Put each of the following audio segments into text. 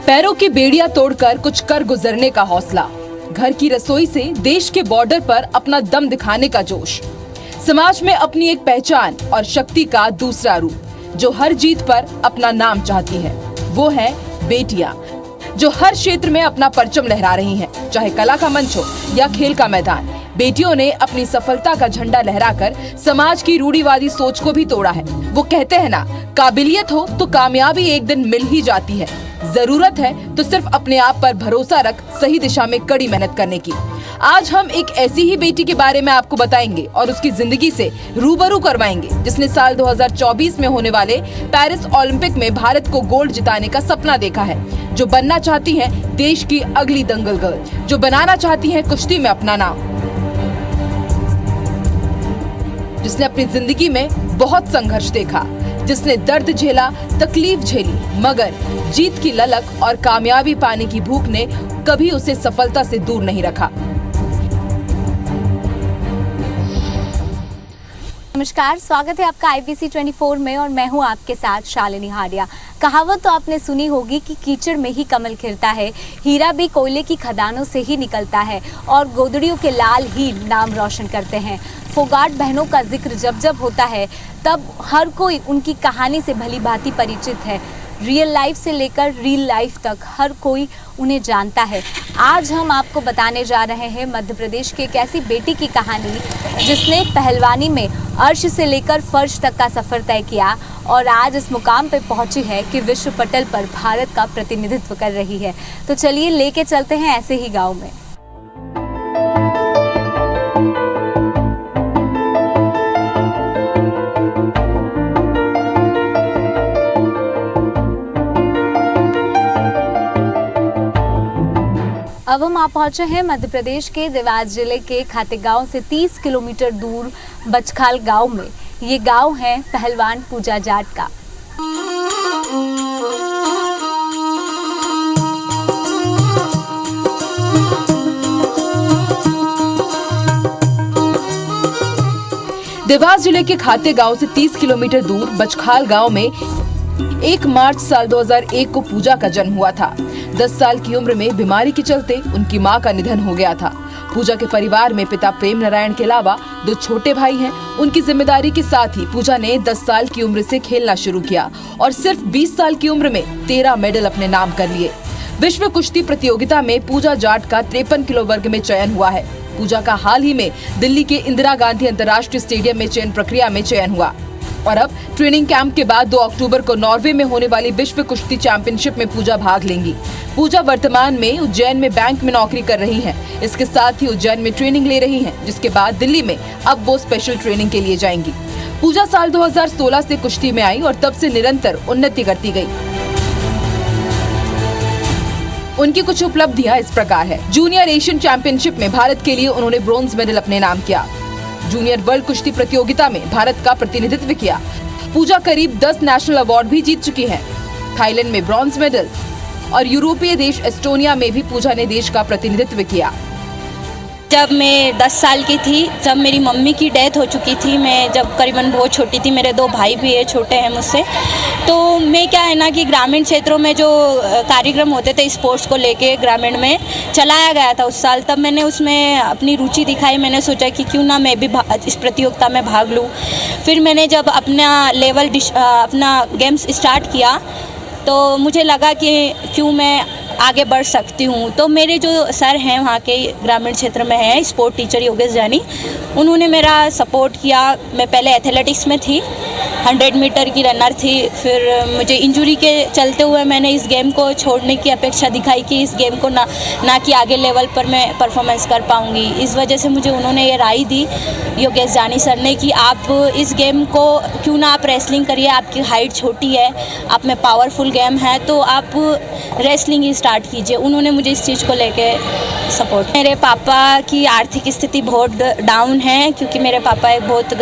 पैरों की बेड़ियां तोड़कर कुछ कर गुजरने का हौसला, घर की रसोई से देश के बॉर्डर पर अपना दम दिखाने का जोश, समाज में अपनी एक पहचान और शक्ति का दूसरा रूप, जो हर जीत पर अपना नाम चाहती है, वो है बेटियां, जो हर क्षेत्र में अपना परचम लहरा रही हैं, चाहे कला का मंच हो या खेल का मैदान। बेटियों ने अपनी सफलता का झंडा लहराकर समाज की रूढ़िवादी सोच को भी तोड़ा है। वो कहते हैं ना, काबिलियत हो तो कामयाबी एक दिन मिल ही जाती है, जरूरत है तो सिर्फ अपने आप पर भरोसा रख सही दिशा में कड़ी मेहनत करने की। आज हम एक ऐसी ही बेटी के बारे में आपको बताएंगे और उसकी जिंदगी से रूबरू करवाएंगे, जिसने साल 2024 में होने वाले पेरिस ओलंपिक में भारत को गोल्ड जिताने का सपना देखा है, जो बनना चाहती है देश की अगली दंगल गर्ल, जो बनाना चाहती है कुश्ती में अपना नाम, जिसने अपनी जिंदगी में बहुत संघर्ष देखा, जिसने दर्द झेला, तकलीफ झेली, मगर जीत की ललक और कामयाबी पाने की भूख ने कभी उसे सफलता से दूर नहीं रखा। नमस्कार, स्वागत है आपका IBC 24 में और मैं हूं आपके साथ शालिनी हाडिया। कहावत तो आपने सुनी होगी कि कीचड़ में ही कमल खिलता है, हीरा भी कोयले की खदानों से ही निकलता है और गोदड़ियों के लाल ही नाम रोशन करते हैं। फोगाट बहनों का जिक्र जब जब होता है तब हर कोई उनकी कहानी से भली भांति परिचित है। रियल लाइफ से लेकर रील लाइफ तक हर कोई उन्हें जानता है। आज हम आपको बताने जा रहे हैं मध्य प्रदेश की एक ऐसी बेटी की कहानी जिसने पहलवानी में अर्श से लेकर फर्श तक का सफ़र तय किया और आज इस मुकाम पे पहुंची है कि विश्व पटल पर भारत का प्रतिनिधित्व कर रही है। तो चलिए लेके चलते हैं ऐसे ही गाँव में। अब हम आप पहुंचे हैं मध्य प्रदेश के देवास जिले के खातेगांव से 30 किलोमीटर दूर बचखाल गांव में। ये गांव है पहलवान पूजा जाट का। देवास जिले के खातेगांव से 30 किलोमीटर दूर बचखाल गांव में 1 मार्च साल 2001 को पूजा का जन्म हुआ था। 10 साल की उम्र में बीमारी के चलते उनकी मां का निधन हो गया था। पूजा के परिवार में पिता प्रेम नारायण के अलावा 2 छोटे भाई हैं। उनकी जिम्मेदारी के साथ ही पूजा ने 10 साल की उम्र से खेलना शुरू किया और सिर्फ 20 साल की उम्र में 13 मेडल अपने नाम कर लिए। विश्व कुश्ती प्रतियोगिता में पूजा जाट का 53 किलो वर्ग में चयन हुआ है। पूजा का हाल ही में दिल्ली के इंदिरा गांधी अंतर्राष्ट्रीय स्टेडियम में चयन प्रक्रिया में चयन हुआ और अब ट्रेनिंग कैंप के बाद 2 अक्टूबर को नॉर्वे में होने वाली विश्व कुश्ती चैंपियनशिप में पूजा भाग लेंगी। पूजा वर्तमान में उज्जैन में बैंक में नौकरी कर रही हैं। इसके साथ ही उज्जैन में ट्रेनिंग ले रही हैं, जिसके बाद दिल्ली में अब वो स्पेशल ट्रेनिंग के लिए जाएंगी। पूजा साल 2016 से कुश्ती में आई और तब से निरंतर उन्नति करती गई। उनकी कुछ उपलब्धियां इस प्रकार है। जूनियर एशियन चैंपियनशिप में भारत के लिए उन्होंने ब्रोंज मेडल अपने नाम किया। जूनियर वर्ल्ड कुश्ती प्रतियोगिता में भारत का प्रतिनिधित्व किया। पूजा करीब 10 नेशनल अवार्ड भी जीत चुकी हैं। थाईलैंड में ब्रॉन्ज मेडल और यूरोपीय देश एस्टोनिया में भी पूजा ने देश का प्रतिनिधित्व किया। जब मैं 10 साल की थी, जब मेरी मम्मी की डेथ हो चुकी थी, मैं जब करीबन बहुत छोटी थी, मेरे 2 भाई भी है, छोटे हैं मुझसे, तो मैं क्या है ना कि ग्रामीण क्षेत्रों में जो कार्यक्रम होते थे स्पोर्ट्स को लेके ग्रामीण में चलाया गया था उस साल, तब मैंने उसमें अपनी रुचि दिखाई। मैंने सोचा कि क्यों ना मैं भी इस प्रतियोगिता में भाग लूँ। फिर मैंने जब अपना अपना गेम्स स्टार्ट किया तो मुझे लगा कि क्यों मैं आगे बढ़ सकती हूँ। तो मेरे जो सर हैं वहाँ के ग्रामीण क्षेत्र में हैं, स्पोर्ट टीचर योगेश जानी, उन्होंने मेरा सपोर्ट किया। मैं पहले एथलेटिक्स में थी, 100 मीटर की रनर थी। फिर मुझे इंजरी के चलते हुए मैंने इस गेम को छोड़ने की अपेक्षा दिखाई कि इस गेम को ना कि आगे लेवल पर मैं परफॉर्मेंस कर पाऊँगी। इस वजह से मुझे उन्होंने ये राय दी योगेश जानी सर ने कि आप इस गेम को क्यों ना आप रेसलिंग करिए, आपकी हाइट छोटी है, आप में पावरफुल गेम है, तो आप रेसलिंग ही स्टार्ट कीजिए। उन्होंने मुझे इस चीज़ को लेके सपोर्ट। मेरे पापा की आर्थिक स्थिति बहुत डाउन है, क्योंकि मेरे पापा एक बहुत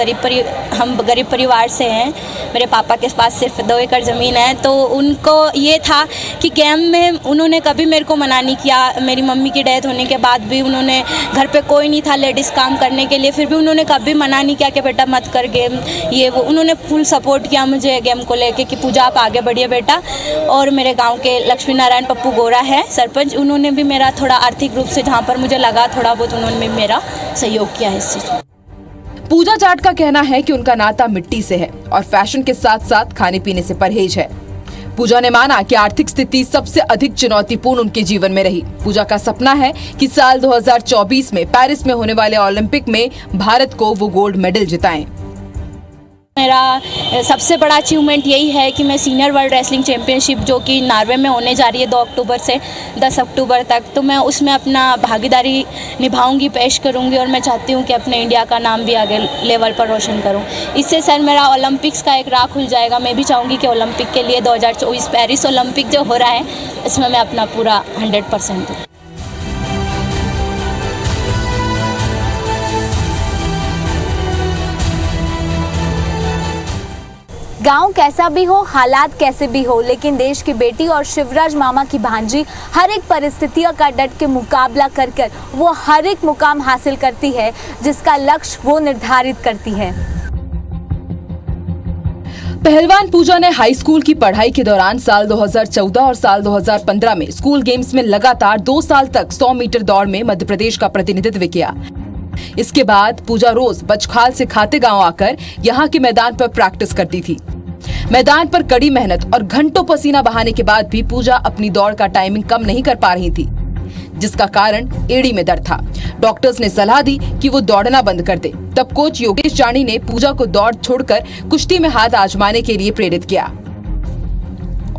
हम गरीब परिवार से हैं। हैं, मेरे पापा के पास सिर्फ 2 एकड़ ज़मीन है। तो उनको ये था कि गेम में उन्होंने कभी मेरे को मना नहीं किया। मेरी मम्मी की डेथ होने के बाद भी उन्होंने, घर पे कोई नहीं था लेडीज़ काम करने के लिए, फिर भी उन्होंने कभी मना नहीं किया कि बेटा मत कर गेम, ये वो। उन्होंने फुल सपोर्ट किया मुझे गेम को लेके कि पूजा आप आगे बढ़िए बेटा। और मेरे गाँव के लक्ष्मी नारायण पप्पू गोरा है सरपंच, उन्होंने भी मेरा थोड़ा आर्थिक रूप से जहाँ पर मुझे लगा थोड़ा बहुत, उन्होंने भी मेरा सहयोग किया है इस चीज़ में। पूजा जाट का कहना है कि उनका नाता मिट्टी से है और फैशन के साथ साथ खाने पीने से परहेज है। पूजा ने माना कि आर्थिक स्थिति सबसे अधिक चुनौतीपूर्ण उनके जीवन में रही। पूजा का सपना है कि साल 2024 में पेरिस में होने वाले ओलंपिक में भारत को वो गोल्ड मेडल जिताएं। मेरा सबसे बड़ा अचीवमेंट यही है कि मैं सीनियर वर्ल्ड रेसलिंग चैंपियनशिप जो कि नॉर्वे में होने जा रही है 2 अक्टूबर से 10 अक्टूबर तक, तो मैं उसमें अपना भागीदारी निभाऊंगी, पेश करूंगी और मैं चाहती हूं कि अपने इंडिया का नाम भी आगे लेवल पर रोशन करूं। इससे सर मेरा ओलंपिक्स का एक राह खुल जाएगा। मैं भी चाहूँगी कि ओलंपिक के लिए 2024 पेरिस ओलंपिक जो हो रहा है इसमें मैं अपना पूरा 100% दूँ। गांव कैसा भी हो, हालात कैसे भी हो, लेकिन देश की बेटी और शिवराज मामा की भांजी हर एक परिस्थितियों का डट के मुकाबला कर कर वो हर एक मुकाम हासिल करती है जिसका लक्ष्य वो निर्धारित करती है। पहलवान पूजा ने हाई स्कूल की पढ़ाई के दौरान साल 2014 और साल 2015 में स्कूल गेम्स में लगातार 2 साल तक 100 मीटर दौड़ में मध्य प्रदेश का प्रतिनिधित्व किया। इसके बाद पूजा रोज बचखाल से खाते गांव आकर यहाँ के मैदान पर प्रैक्टिस करती थी। मैदान पर कड़ी मेहनत और घंटों पसीना बहाने के बाद भी पूजा अपनी दौड़ का टाइमिंग कम नहीं कर पा रही थी, जिसका कारण एड़ी में दर्द था। डॉक्टर्स ने सलाह दी कि वो दौड़ना बंद कर दे। तब कोच योगेश जानी ने पूजा को दौड़ छोड़कर कुश्ती में हाथ आजमाने के लिए प्रेरित किया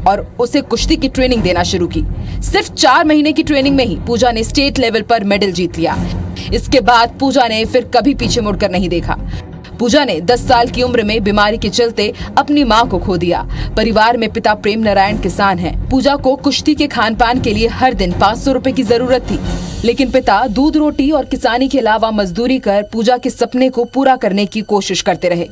और उसे कुश्ती की ट्रेनिंग देना शुरू की। सिर्फ 4 महीने की ट्रेनिंग में ही पूजा ने स्टेट लेवल पर मेडल जीत लिया। इसके बाद पूजा ने फिर कभी पीछे मुड़कर नहीं देखा। पूजा ने 10 साल की उम्र में बीमारी के चलते अपनी मां को खो दिया। परिवार में पिता प्रेम नारायण किसान हैं। पूजा को कुश्ती के खान पान के लिए हर दिन 500 रुपए की जरूरत थी, लेकिन पिता दूध रोटी और किसानी के अलावा मजदूरी कर पूजा के सपने को पूरा करने की कोशिश करते रहे।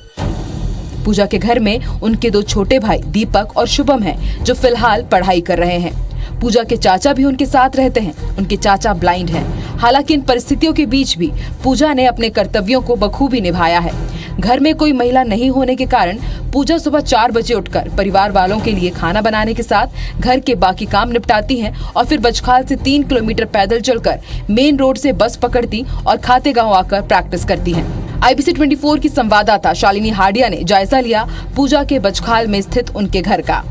पूजा के घर में उनके 2 छोटे भाई दीपक और शुभम हैं, जो फिलहाल पढ़ाई कर रहे हैं। पूजा के चाचा भी उनके साथ रहते हैं। उनके चाचा ब्लाइंड हैं। हालांकि इन परिस्थितियों के बीच भी पूजा ने अपने कर्तव्यों को बखूबी निभाया है। घर में कोई महिला नहीं होने के कारण पूजा सुबह 4 बजे उठकर परिवार वालों के लिए खाना बनाने के साथ घर के बाकी काम निपटाती हैं और फिर बचखाल से 3 किलोमीटर पैदल चलकर मेन रोड से बस पकड़ती और खाते गांव आकर प्रैक्टिस करती हैं। IBC 24 की संवाददाता शालिनी हाडिया ने जायजा लिया पूजा के बचखाल में स्थित उनके घर का।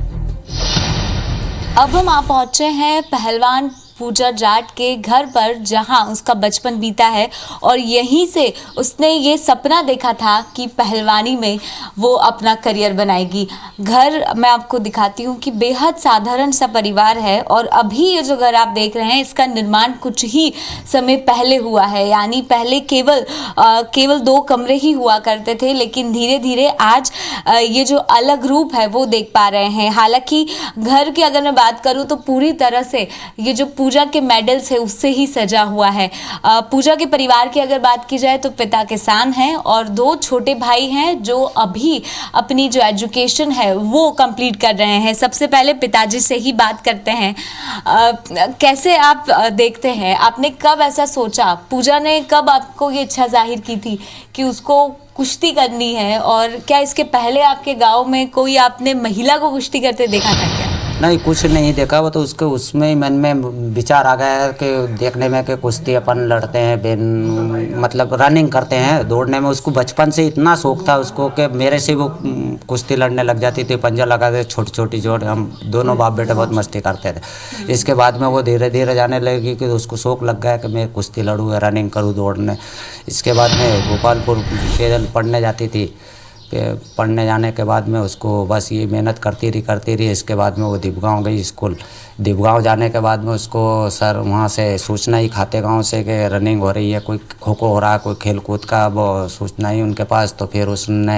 अब हम आ पहुंचे हैं पहलवान पूजा जाट के घर पर, जहां उसका बचपन बीता है और यहीं से उसने ये सपना देखा था कि पहलवानी में वो अपना करियर बनाएगी। घर मैं आपको दिखाती हूँ कि बेहद साधारण सा परिवार है और अभी ये जो घर आप देख रहे हैं इसका निर्माण कुछ ही समय पहले हुआ है। यानी पहले केवल 2 कमरे ही हुआ करते थे, लेकिन धीरे धीरे आज ये जो अलग रूप है वो देख पा रहे हैं। हालांकि घर की अगर मैं बात करूँ तो पूरी तरह से ये जो पूजा के मेडल्स है उससे ही सजा हुआ है। पूजा के परिवार की अगर बात की जाए तो पिता किसान हैं और 2 छोटे भाई हैं जो अभी अपनी जो एजुकेशन है वो कंप्लीट कर रहे हैं। सबसे पहले पिताजी से ही बात करते हैं। कैसे आप देखते हैं, आपने कब ऐसा सोचा, पूजा ने कब आपको ये इच्छा जाहिर की थी कि उसको कुश्ती करनी है, और क्या इसके पहले आपके गांव में कोई आपने महिला को कुश्ती करते देखा था क्या? नहीं, कुछ नहीं देखा। वो तो उसके उसमें ही मन में विचार आ गया है कि देखने में कि कुश्ती अपन लड़ते हैं, मतलब रनिंग करते हैं, दौड़ने में उसको बचपन से इतना शौक था उसको कि मेरे से वो कुश्ती लड़ने लग जाती थी। पंजा लगा के छोटी छोटी जोड़, हम दोनों बाप बेटे बहुत मस्ती करते थे। इसके बाद में वो धीरे धीरे जाने लगी कि उसको शौक लग गया कि मैं कुश्ती लड़ूँ, रनिंग करूँ, दौड़ने। इसके बाद में गोपालपुर पैदल पढ़ने जाती थी। पढ़ने जाने के बाद में उसको बस ये मेहनत करती रही। इसके बाद में वो दीपगांव गई स्कूल। दीपगांव जाने के बाद में उसको सर वहाँ से सूचना ही खाते गांव से कि रनिंग हो रही है, कोई खो खो हो रहा है, कोई खेल कूद का वो सूचना ही उनके पास। तो फिर उसने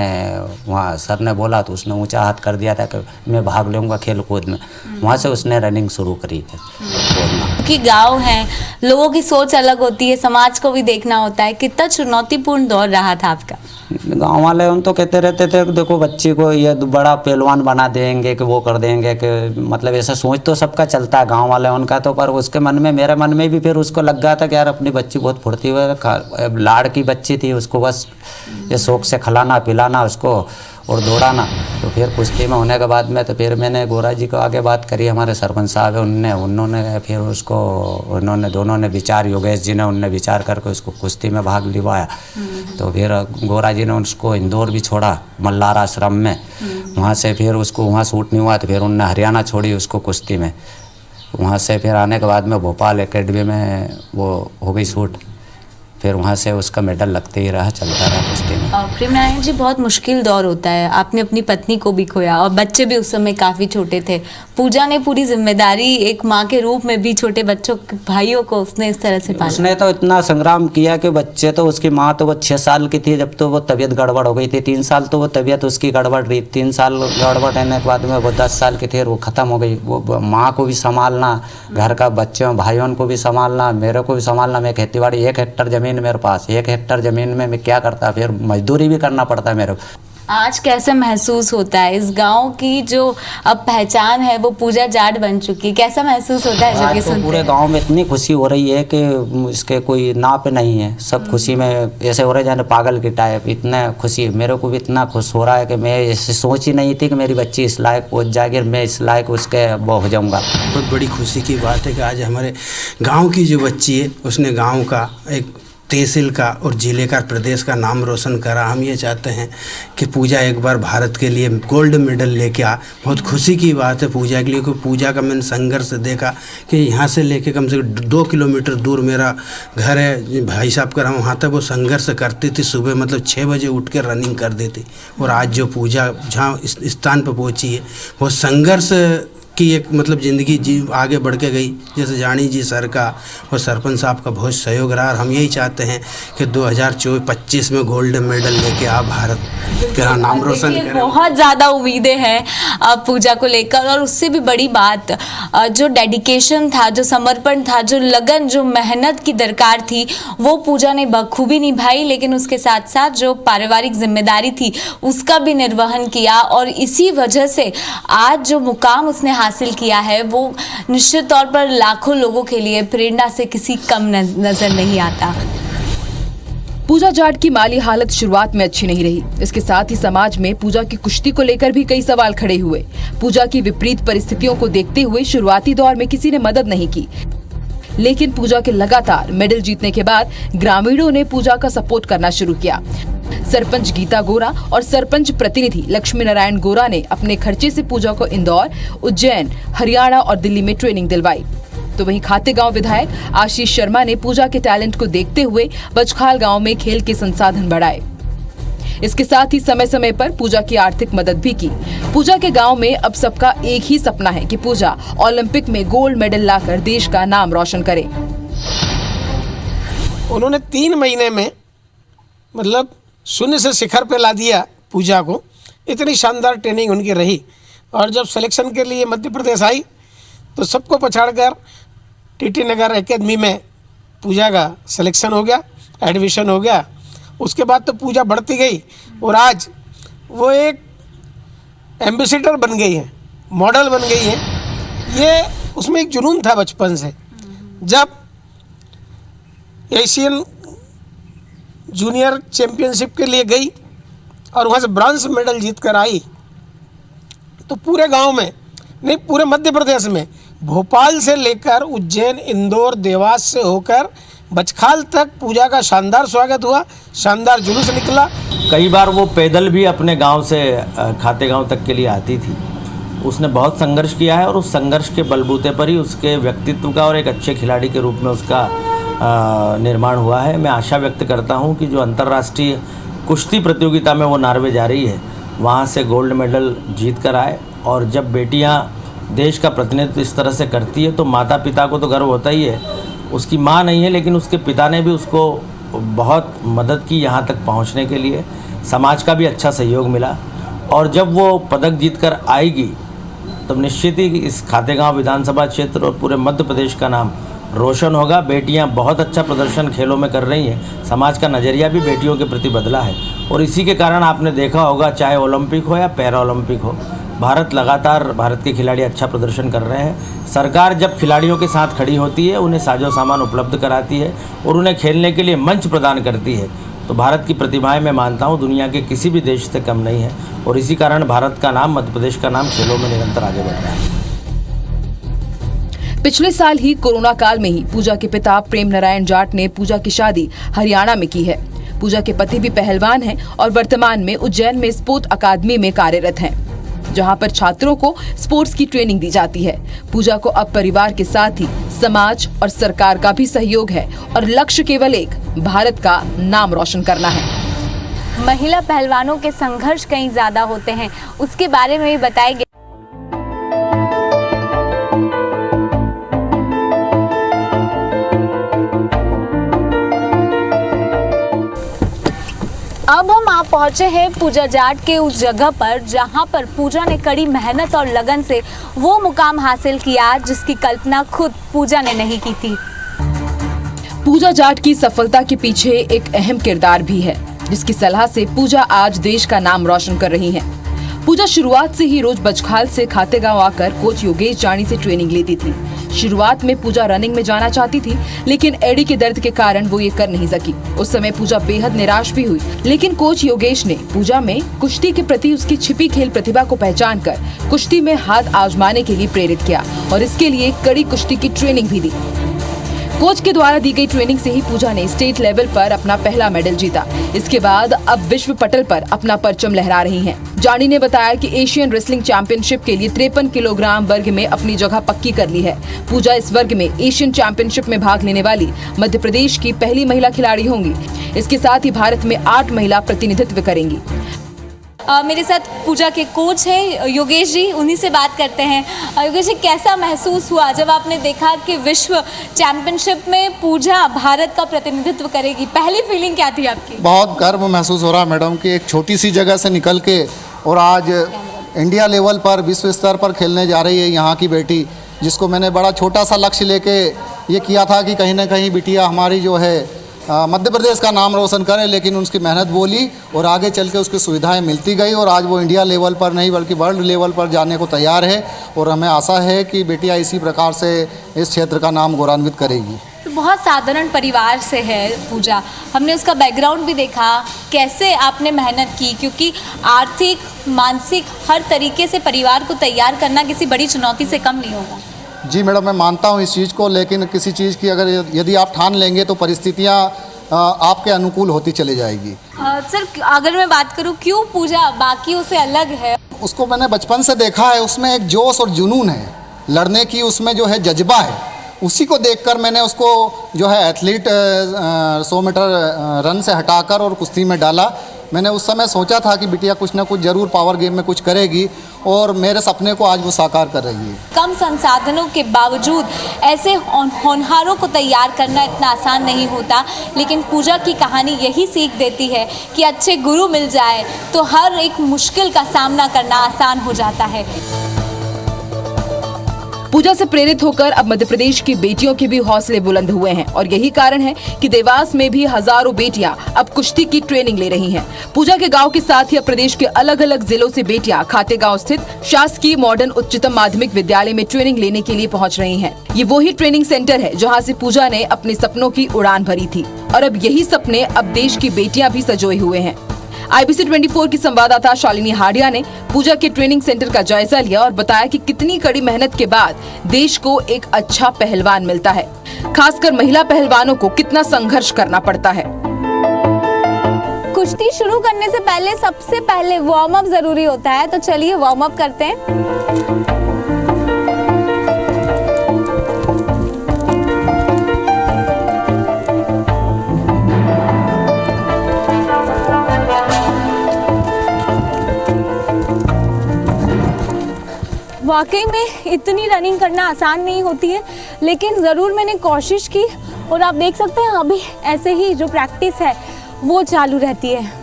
वहाँ सर ने बोला तो उसने ऊंचा हाथ कर दिया था कि मैं भाग लूँगा खेल कूद में। वहाँ से उसने रनिंग शुरू करी है। कि गाँव है, लोगों की सोच अलग होती है, समाज को भी देखना होता है। कितना चुनौतीपूर्ण दौर रहा था आपका? गांव वाले हम तो कहते रहते थे कि देखो बच्ची को ये बड़ा पहलवान बना देंगे कि वो कर देंगे कि मतलब ऐसा सोच तो सबका चलता है गांव वाले उनका तो, पर उसके मन में मेरे मन में भी फिर उसको लग गया था कि यार अपनी बच्ची बहुत फुर्ती हुई है, लाड़ की बच्ची थी, उसको बस ये शौक से खिलाना पिलाना उसको और दौड़ाना। तो फिर कुश्ती में होने के बाद में तो फिर मैंने गोरा जी को आगे बात करी, हमारे सरपंच साहब है उन्होंने फिर उसको दोनों ने विचार, योगेश जी ने उनने विचार करके उसको कुश्ती में भाग लिवाया। तो फिर गोरा जी ने उसको इंदौर भी छोड़ा मल्लार आश्रम में, वहाँ से फिर उसको वहाँ सूट नहीं हुआ तो फिर उनने हरियाणा छोड़ी उसको कुश्ती में। वहाँ से फिर आने के बाद में भोपाल एकेडमी में वो हो गई सूट, फिर वहाँ से उसका मेडल लगते ही रहा, चलता रहा कुश्ती में। प्रेम नारायण जी, बहुत मुश्किल दौर होता है, आपने अपनी पत्नी को भी खोया और बच्चे भी उस समय काफ़ी छोटे थे। पूजा ने पूरी जिम्मेदारी एक माँ के रूप में भी छोटे बच्चों भाइयों को उसने इस तरह से पाला। उसने तो इतना संग्राम किया कि बच्चे तो उसकी माँ तो वो 6 साल की थी जब तो वो तबीयत गड़बड़ हो गई थी, 3 साल तो वो तबीयत उसकी गड़बड़ रही, 3 साल गड़बड़ रहने के बाद में वो 10 साल की थी वो ख़त्म हो गई। वो माँ को भी संभालना, घर का बच्चों भाइयों को भी संभालना, मेरे को भी संभालना। मैं खेती बाड़ी 1 हेक्टर ज़मीन मेरे पास, 1 हेक्टर ज़मीन में मैं क्या करता, फिर मजदूरी भी करना पड़ता है मेरे को। आज कैसे महसूस होता है, इस गांव की जो अब पहचान है वो पूजा जाट बन चुकी, कैसा महसूस होता है जब ये सुनते हैं? पूरे गांव में इतनी खुशी हो रही है कि इसके कोई नाप नहीं है, सब खुशी में ऐसे हो रहे जाने पागल की टाइप, इतना खुशी मेरे को भी इतना खुश हो रहा है कि मैं ऐसे सोच ही नहीं थी कि मेरी बच्ची इस लायक पहुँच जाएगी, मैं इस लायक उसके वो हो जाऊँगा। बहुत बड़ी खुशी की बात है कि आज हमारे गाँव की जो बच्ची है उसने गाँव का, एक तहसील का और ज़िले का, प्रदेश का नाम रोशन करा। हम ये चाहते हैं कि पूजा एक बार भारत के लिए गोल्ड मेडल लेके आ। बहुत खुशी की बात है पूजा के लिए, क्योंकि पूजा का मैंने संघर्ष देखा कि यहाँ से लेके कम से कम 2 किलोमीटर दूर मेरा घर है, भाई साहब का, वहाँ तक वो संघर्ष करती थी। सुबह मतलब 6 बजे उठ के रनिंग कर देती, और आज जो पूजा जहाँ इस स्थान पर पहुँची है वो संघर्ष की एक मतलब ज़िंदगी आगे बढ़ के गई। जैसे जानी जी सर का और सरपंच साहब का बहुत सहयोग रहा, और हम यही चाहते हैं कि 2024-25 में गोल्ड मेडल लेके आप भारत का नाम रोशन करें। बहुत ज़्यादा उम्मीदें हैं पूजा को लेकर, और उससे भी बड़ी बात जो डेडिकेशन था, जो समर्पण था, जो लगन, जो मेहनत की दरकार थी वो पूजा ने बखूबी निभाई, लेकिन उसके साथ साथ जो पारिवारिक जिम्मेदारी थी उसका भी निर्वहन किया, और इसी वजह से आज जो मुकाम उसने हासिल किया है वो निश्चित तौर पर लाखों लोगों के लिए प्रेरणा से किसी कम नजर नहीं आता। पूजा जाट की माली हालत शुरुआत में अच्छी नहीं रही, इसके साथ ही समाज में पूजा की कुश्ती को लेकर भी कई सवाल खड़े हुए। पूजा की विपरीत परिस्थितियों को देखते हुए शुरुआती दौर में किसी ने मदद नहीं की, लेकिन पूजा के लगातार मेडल जीतने के बाद ग्रामीणों ने पूजा का सपोर्ट करना शुरू किया। सरपंच गीता गोरा और सरपंच प्रतिनिधि लक्ष्मी नारायण गोरा ने अपने खर्चे से पूजा को इंदौर, उज्जैन, हरियाणा और दिल्ली में ट्रेनिंग दिलवाई। तो वहीं खातेगांव विधायक आशीष शर्मा ने पूजा के टैलेंट को देखते हुए बचखाल गांव में खेल के संसाधन बढ़ाए। इसके साथ ही समय समय पर पूजा की आर्थिक मदद भी की। पूजा के गांव में अब सबका एक ही सपना है कि पूजा ओलंपिक में गोल्ड मेडल लाकर देश का नाम रोशन करे। उन्होंने 3 महीने में मतलब शून्य से शिखर पे ला दिया पूजा को, इतनी शानदार ट्रेनिंग उनकी रही। और जब सिलेक्शन के लिए मध्य प्रदेश आई तो सबको पछाड़कर टीटी नगर एकेडमी में पूजा का सिलेक्शन हो गया, एडमिशन हो गया। उसके बाद तो पूजा बढ़ती गई और आज वो एक एम्बेसडर बन गई है, मॉडल बन गई है। ये उसमें एक जुनून था बचपन से। जब एशियन जूनियर चैम्पियनशिप के लिए गई और वहाँ से ब्रॉन्ज मेडल जीत कर आई तो पूरे गांव में नहीं, पूरे मध्य प्रदेश में भोपाल से लेकर उज्जैन, इंदौर, देवास से होकर बचखाल तक पूजा का शानदार स्वागत हुआ, शानदार जुलूस निकला। कई बार वो पैदल भी अपने गांव से खातेगांव तक के लिए आती थी। उसने बहुत संघर्ष किया है और उस संघर्ष के बलबूते पर ही उसके व्यक्तित्व का और एक अच्छे खिलाड़ी के रूप में उसका निर्माण हुआ है। मैं आशा व्यक्त करता हूं कि जो अंतर्राष्ट्रीय कुश्ती प्रतियोगिता में वो नॉर्वे जा रही है वहां से गोल्ड मेडल जीत कर आए। और जब बेटियां देश का प्रतिनिधित्व इस तरह से करती है तो माता पिता को तो गर्व होता ही है। उसकी माँ नहीं है लेकिन उसके पिता ने भी उसको बहुत मदद की यहाँ तक पहुँचने के लिए। समाज का भी अच्छा सहयोग मिला और जब वो पदक जीत कर आएगी तब निश्चित ही इस खातेगांव विधानसभा क्षेत्र और पूरे मध्य प्रदेश का नाम रोशन होगा। बेटियां बहुत अच्छा प्रदर्शन खेलों में कर रही हैं, समाज का नज़रिया भी बेटियों के प्रति बदला है और इसी के कारण आपने देखा होगा, चाहे ओलंपिक हो या पैरा ओलंपिक हो, भारत के खिलाड़ी अच्छा प्रदर्शन कर रहे हैं। सरकार जब खिलाड़ियों के साथ खड़ी होती है, उन्हें साजो सामान उपलब्ध कराती है और उन्हें खेलने के लिए मंच प्रदान करती है, तो भारत की प्रतिभाएं मैं मानता हूं दुनिया के किसी भी देश से कम नहीं है। और इसी कारण भारत का नाम, मध्य प्रदेश का नाम खेलों में निरंतर आगे बढ़ रहा है। पिछले साल ही कोरोना काल में ही पूजा के पिता प्रेम नारायण जाट ने पूजा की शादी हरियाणा में की है। पूजा के पति भी पहलवान हैं और वर्तमान में उज्जैन में स्पोर्ट्स अकादमी में कार्यरत हैं, जहां पर छात्रों को स्पोर्ट्स की ट्रेनिंग दी जाती है। पूजा को अब परिवार के साथ ही समाज और सरकार का भी सहयोग है और लक्ष्य केवल एक, भारत का नाम रोशन करना है। महिला पहलवानों के संघर्ष कहीं ज्यादा होते हैं, उसके बारे में भी बताएंगे। अब हम आप पहुंचे हैं पूजा जाट के उस जगह पर जहां पर पूजा ने कड़ी मेहनत और लगन से वो मुकाम हासिल किया जिसकी कल्पना खुद पूजा ने नहीं की थी। पूजा जाट की सफलता के पीछे एक अहम किरदार भी है, जिसकी सलाह से पूजा आज देश का नाम रोशन कर रही हैं। पूजा शुरुआत से ही रोज बचखाल से खातेगांव आकर कोच योगेश जानी से ट्रेनिंग लेती थी। शुरुआत में पूजा रनिंग में जाना चाहती थी, लेकिन एड़ी के दर्द के कारण वो ये कर नहीं सकी। उस समय पूजा बेहद निराश भी हुई, लेकिन कोच योगेश ने पूजा में कुश्ती के प्रति उसकी छिपी खेल प्रतिभा को पहचान कर कुश्ती में हाथ आजमाने के लिए प्रेरित किया और इसके लिए कड़ी कुश्ती की ट्रेनिंग भी दी। कोच के द्वारा दी गई ट्रेनिंग से ही पूजा ने स्टेट लेवल पर अपना पहला मेडल जीता। इसके बाद अब विश्व पटल पर अपना परचम लहरा रही हैं। जानी ने बताया कि एशियन रेसलिंग चैंपियनशिप के लिए 53 किलोग्राम वर्ग में अपनी जगह पक्की कर ली है। पूजा इस वर्ग में एशियन चैंपियनशिप में भाग लेने वाली मध्य प्रदेश की पहली महिला खिलाड़ी होंगी। इसके साथ ही भारत में 8 महिला प्रतिनिधित्व करेंगी। मेरे साथ पूजा के कोच हैं योगेश जी, उन्हीं से बात करते हैं। योगेश जी, कैसा महसूस हुआ जब आपने देखा कि विश्व चैंपियनशिप में पूजा भारत का प्रतिनिधित्व करेगी? पहली फीलिंग क्या थी आपकी? बहुत गर्व महसूस हो रहा है मैडम कि एक छोटी सी जगह से निकल के और आज इंडिया लेवल पर, विश्व स्तर पर खेलने जा रही है यहाँ की बेटी, जिसको मैंने बड़ा छोटा सा लक्ष्य लेके ये किया था कि कहीं ना कहीं बिटिया हमारी जो है मध्य प्रदेश का नाम रोशन करे, लेकिन उसकी मेहनत बोली और आगे चल के उसकी सुविधाएं मिलती गई और आज वो इंडिया लेवल पर नहीं बल्कि वर्ल्ड लेवल पर जाने को तैयार है और हमें आशा है कि बेटिया इसी प्रकार से इस क्षेत्र का नाम गौरवान्वित करेगी। तो बहुत साधारण परिवार से है पूजा, हमने उसका बैकग्राउंड भी देखा, कैसे आपने मेहनत की, क्योंकि आर्थिक, मानसिक हर तरीके से परिवार को तैयार करना किसी बड़ी चुनौती से कम नहीं होगा। जी मैडम, मैं मानता हूँ इस चीज़ को, लेकिन किसी चीज़ की अगर यदि आप ठान लेंगे तो परिस्थितियाँ आपके अनुकूल होती चली जाएगी। सर, अगर मैं बात करूँ क्यों पूजा बाकियों से अलग है? उसको मैंने बचपन से देखा है, उसमें एक जोश और जुनून है लड़ने की, उसमें जो है जज्बा है, उसी को देखकर मैंने उसको जो है एथलीट 100 मीटर रन से हटाकर और कुश्ती में डाला। मैंने उस समय सोचा था कि बिटिया कुछ ना कुछ ज़रूर पावर गेम में कुछ करेगी और मेरे सपने को आज वो साकार कर रही है। कम संसाधनों के बावजूद ऐसे होनहारों को तैयार करना इतना आसान नहीं होता, लेकिन पूजा की कहानी यही सीख देती है कि अच्छे गुरु मिल जाए तो हर एक मुश्किल का सामना करना आसान हो जाता है। पूजा से प्रेरित होकर अब मध्य प्रदेश की बेटियों के भी हौसले बुलंद हुए हैं और यही कारण है कि देवास में भी हजारों बेटियां अब कुश्ती की ट्रेनिंग ले रही हैं। पूजा के गांव के साथ ही अब प्रदेश के अलग अलग जिलों से बेटियां खातेगांव स्थित शासकीय मॉडर्न उच्चतम माध्यमिक विद्यालय में ट्रेनिंग लेने के लिए पहुंच रही हैं। ये वही ट्रेनिंग सेंटर है जहाँ से पूजा ने अपने सपनों की उड़ान भरी थी और अब यही सपने अब देश की बेटियां भी सजोए हुए हैं। IBC 24 की संवाददाता शालिनी हाडिया ने पूजा के ट्रेनिंग सेंटर का जायजा लिया और बताया कि कितनी कड़ी मेहनत के बाद देश को एक अच्छा पहलवान मिलता है। खासकर महिला पहलवानों को कितना संघर्ष करना पड़ता है। कुश्ती शुरू करने से पहले सबसे पहले वार्म अप जरूरी होता है, तो चलिए वार्म अप करते हैं। वाकई में इतनी रनिंग करना आसान नहीं होती है, लेकिन ज़रूर मैंने कोशिश की और आप देख सकते हैं अभी ऐसे ही जो प्रैक्टिस है वो चालू रहती है।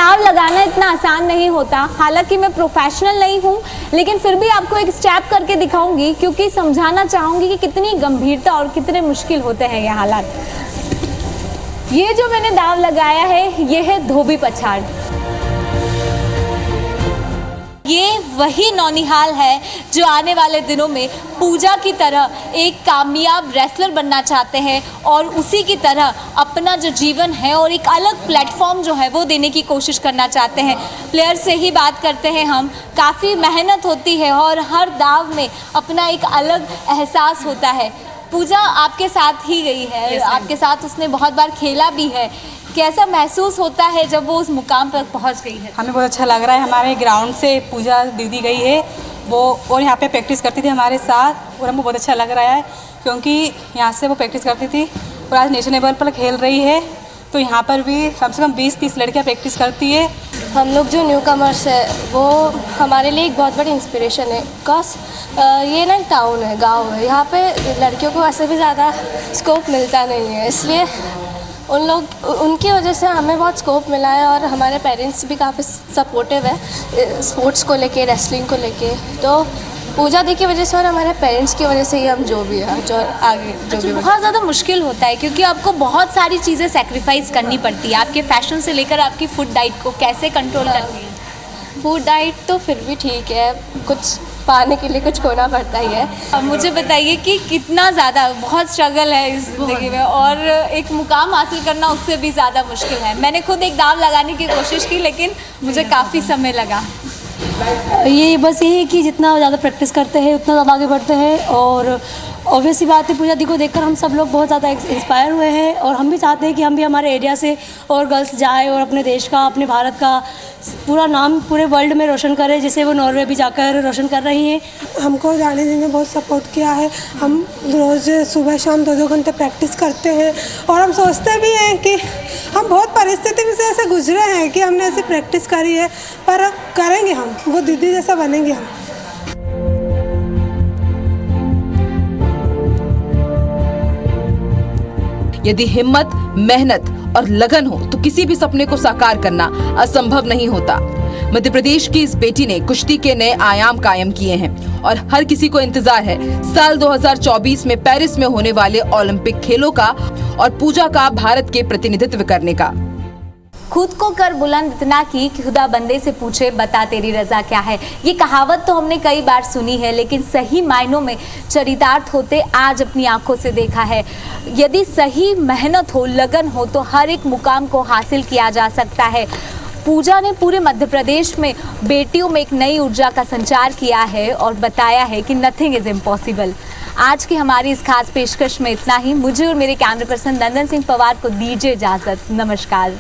दाव लगाना इतना आसान नहीं होता। हालांकि मैं प्रोफेशनल नहीं हूँ, लेकिन फिर भी आपको एक स्टेप करके दिखाऊंगी, क्योंकि समझाना चाहूँगी कि कितनी गंभीरता और कितने मुश्किल होते हैं ये हालात। ये जो मैंने दाव लगाया है ये है धोबी पछाड़। ये वही नौनिहाल है जो आने वाले दिनों में पूजा की तरह एक कामयाब रेसलर बनना चाहते हैं और उसी की तरह अपना जो जीवन है और एक अलग प्लेटफॉर्म जो है वो देने की कोशिश करना चाहते हैं। प्लेयर से ही बात करते हैं हम, काफ़ी मेहनत होती है और हर दाव में अपना एक अलग एहसास होता है। पूजा आपके साथ ही गई है, आपके साथ उसने बहुत बार खेला भी है। कैसा महसूस होता है जब वो उस मुकाम पर पहुंच गई है? हमें बहुत अच्छा लग रहा है। हमारे ग्राउंड से पूजा दीदी गई है वो, और यहाँ पे प्रैक्टिस करती थी हमारे साथ, और हमको बहुत अच्छा लग रहा है क्योंकि यहाँ से वो प्रैक्टिस करती थी और आज नेशनल लेवल पर खेल रही है। तो यहाँ पर भी कम से कम 20-30 लड़कियाँ प्रैक्टिस करती है। हम लोग जो न्यू कमर्स है वो हमारे लिए एक बहुत बड़ी इंस्पिरेशन है। बिकॉज ये ना टाउन है, गांव है, यहाँ पे लड़कियों को ऐसे भी ज़्यादा स्कोप मिलता नहीं है, इसलिए उनकी वजह से हमें बहुत स्कोप मिला है। और हमारे पेरेंट्स भी काफ़ी सपोर्टिव है स्पोर्ट्स को लेके, रेसलिंग को लेके। तो पूजा दी की वजह से और हमारे पेरेंट्स की वजह से ही हम जो भी है, जो आगे जो भी बहुत ज़्यादा मुश्किल होता है क्योंकि आपको बहुत सारी चीज़ें सेक्रीफाइस करनी पड़ती है। आपके फैशन से लेकर आपकी फूड डाइट को कैसे कंट्रोल करनी है? फूड डाइट तो फिर भी ठीक है, कुछ पाने के लिए कुछ खोना पड़ता ही है। अब मुझे बताइए कि कितना ज़्यादा बहुत स्ट्रगल है इस ज़िंदगी में, और एक मुकाम हासिल करना उससे भी ज़्यादा मुश्किल है। मैंने खुद एक दाव लगाने की कोशिश की, लेकिन मुझे काफ़ी समय लगा। ये बस यही है कि जितना ज़्यादा प्रैक्टिस करते हैं उतना ज़्यादा आगे बढ़ते हैं। और ऑब्वियस सी बात है, पूजा दी को देखकर हम सब लोग बहुत ज़्यादा इंस्पायर हुए हैं और हम भी चाहते हैं कि हम भी हमारे एरिया से और गर्ल्स जाए और अपने देश का, अपने भारत का पूरा नाम पूरे वर्ल्ड में रोशन करें, जिसे वो नॉर्वे भी जाकर रोशन कर रही हैं। हमको जाने जी ने बहुत सपोर्ट किया है। हम रोज़ सुबह शाम 2-2 घंटे प्रैक्टिस करते हैं और हम सोचते भी हैं कि हम बहुत परिस्थिति से ऐसे गुजरे हैं कि हमने ऐसे प्रैक्टिस करी है, पर करेंगे हम, वो दीदी जैसा बनेंगे हम। यदि हिम्मत, मेहनत और लगन हो तो किसी भी सपने को साकार करना असंभव नहीं होता। मध्य प्रदेश की इस बेटी ने कुश्ती के नए आयाम कायम किए हैं और हर किसी को इंतजार है साल 2024 में पेरिस में होने वाले ओलंपिक खेलों का और पूजा का भारत के प्रतिनिधित्व करने का। खुद को कर बुलंद इतना कि खुदा बंदे से पूछे बता तेरी रजा क्या है। ये कहावत तो हमने कई बार सुनी है, लेकिन सही मायनों में चरितार्थ होते आज अपनी आंखों से देखा है। यदि सही मेहनत हो, लगन हो, तो हर एक मुकाम को हासिल किया जा सकता है। पूजा ने पूरे मध्य प्रदेश में बेटियों में एक नई ऊर्जा का संचार किया है और बताया है कि नथिंग इज इम्पॉसिबल। आज की हमारी इस खास पेशकश में इतना ही। मुझे और मेरे कैमरा पर्सन नंदन सिंह पवार को दीजिए इजाजत। नमस्कार।